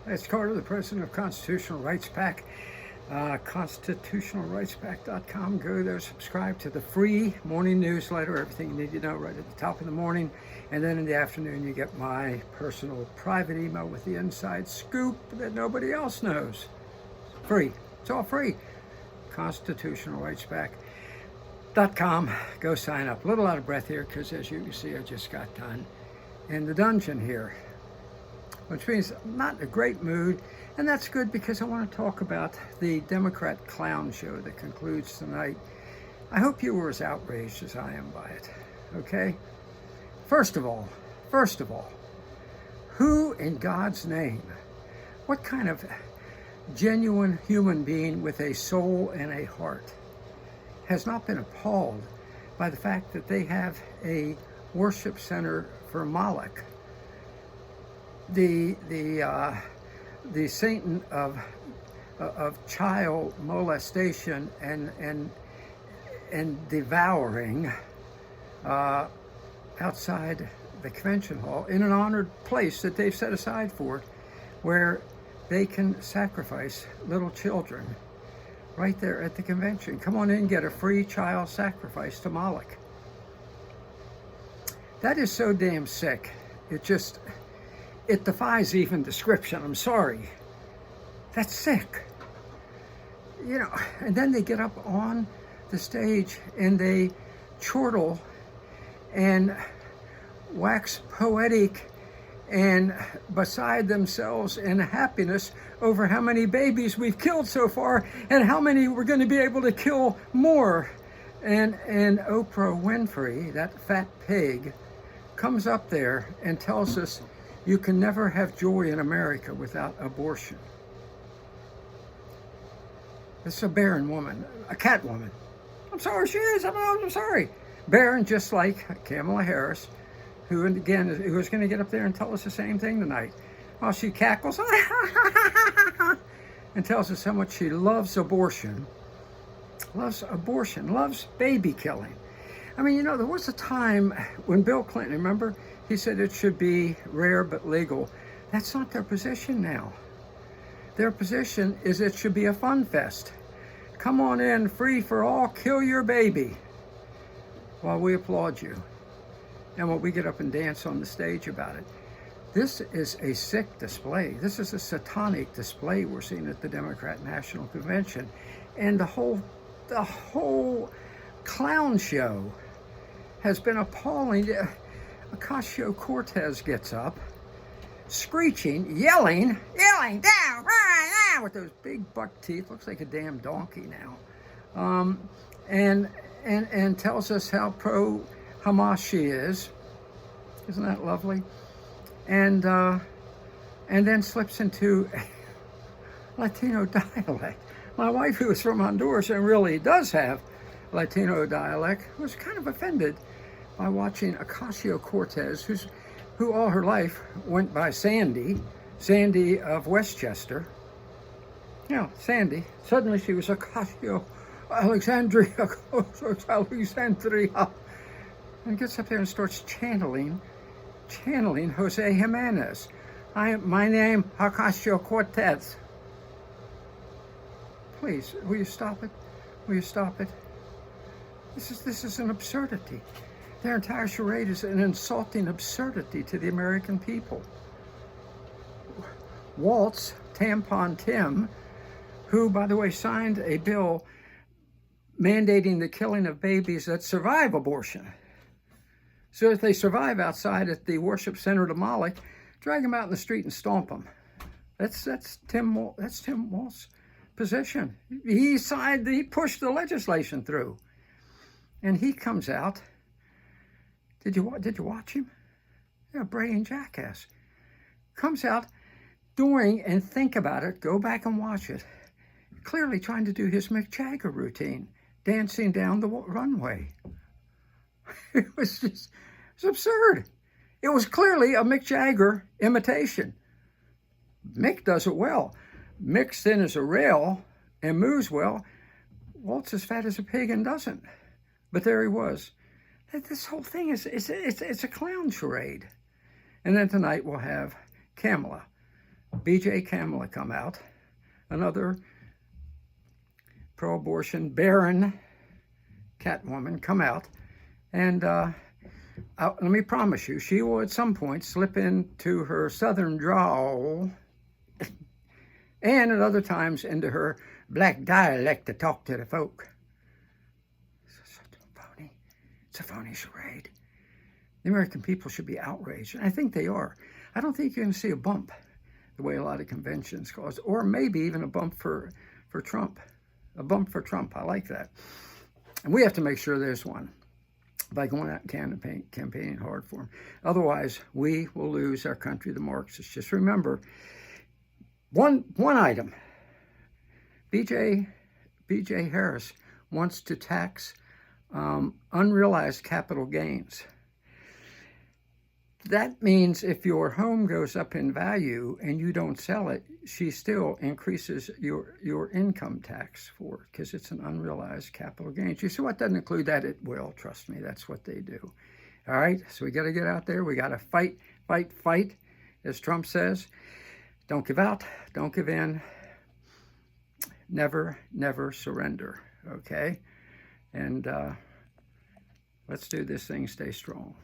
It's Carter, the president of Constitutional Rights PAC. ConstitutionalRightsPAC.com. Go there, subscribe to the free morning newsletter, everything you need to know right at the top of the morning. And then in the afternoon, you get my personal private email with the inside scoop that nobody else knows. Free. It's all free. ConstitutionalRightsPAC.com. Go sign up. A little out of breath here because, as you can see, I just got done in the dungeon here, which means I'm not in a great mood, and that's good because I want to talk about the Democrat clown show that concludes tonight. I hope you were as outraged as I am by it, okay? First of all, who in God's name, what kind of genuine human being with a soul and a heart has not been appalled by the fact that they have a worship center for Moloch, the Satan of child molestation and devouring outside the convention hall in an honored place that they've set aside for it, where they can sacrifice little children right there at the convention. Come on in and get a free child sacrifice to Moloch. That is so damn sick. It defies even description. I'm sorry. That's sick. You know, and then they get up on the stage and they chortle and wax poetic and beside themselves in happiness over how many babies we've killed so far and how many we're going to be able to kill more. And Oprah Winfrey, that fat pig, comes up there and tells us you can never have joy in America without abortion. This is a barren woman, a cat woman. I'm sorry, she is. I'm sorry. Barren, just like Kamala Harris, who is going to get up there and tell us the same thing tonight. While she cackles and tells us how much she loves abortion, loves baby killing. I mean, you know, there was a time when Bill Clinton, remember, he said it should be rare but legal. That's not their position now. Their position is it should be a fun fest. Come on in, free for all, kill your baby, while we applaud you. And while we get up and dance on the stage about it. This is a sick display. This is a satanic display we're seeing at the Democrat National Convention. And the whole clown show has been appalling. Ocasio-Cortez gets up, screeching, yelling down, with those big buck teeth, looks like a damn donkey now, and tells us how pro-Hamas she is. Isn't that lovely? And then slips into Latino dialect. My wife, who is from Honduras and really does have Latino dialect, was kind of offended by watching Ocasio-Cortez, who all her life went by Sandy of Westchester. Yeah, Sandy. Suddenly she was Alexandria, and gets up there and starts channeling Jose Jimenez. My name, Ocasio-Cortez. Please, will you stop it? Will you stop it? This is an absurdity. Their entire charade is an insulting absurdity to the American people. Waltz, Tampon Tim, who, by the way, signed a bill mandating the killing of babies that survive abortion. So if they survive outside at the worship center to Moloch, drag them out in the street and stomp them. That's Tim Waltz's position. He pushed the legislation through. And he comes out. Did you watch him? Yeah, brain jackass. Comes out doing, and think about it, go back and watch it, clearly trying to do his Mick Jagger routine, dancing down the runway. It was absurd. It was clearly a Mick Jagger imitation. Mick does it well. Mick's thin as a rail and moves well. Walt's as fat as a pig and doesn't. But there he was. This whole thing it's a clown charade. And then tonight we'll have Kamala B.J. Kamala come out, another pro-abortion Baron Catwoman come out, and let me promise you, she will at some point slip into her southern drawl and at other times into her black dialect to talk to the folk. It's phony. It's a phony charade. The American people should be outraged, and I think they are. I don't think you're going to see a bump the way a lot of conventions cause, or maybe even a bump for Trump. A bump for Trump. I like that. And we have to make sure there's one by going out and campaigning hard for him. Otherwise, we will lose our country, the Marxists. Just remember, one item. B.J. Harris wants to tax unrealized capital gains. That means if your home goes up in value and you don't sell it, she still increases your income tax for it because it's an unrealized capital gain. You see what doesn't include that? It will. Trust me, that's what they do. All right, so we got to get out there. We got to fight, fight, fight, as Trump says. Don't give out. Don't give in. Never, never surrender. Okay, and let's do this thing. Stay strong.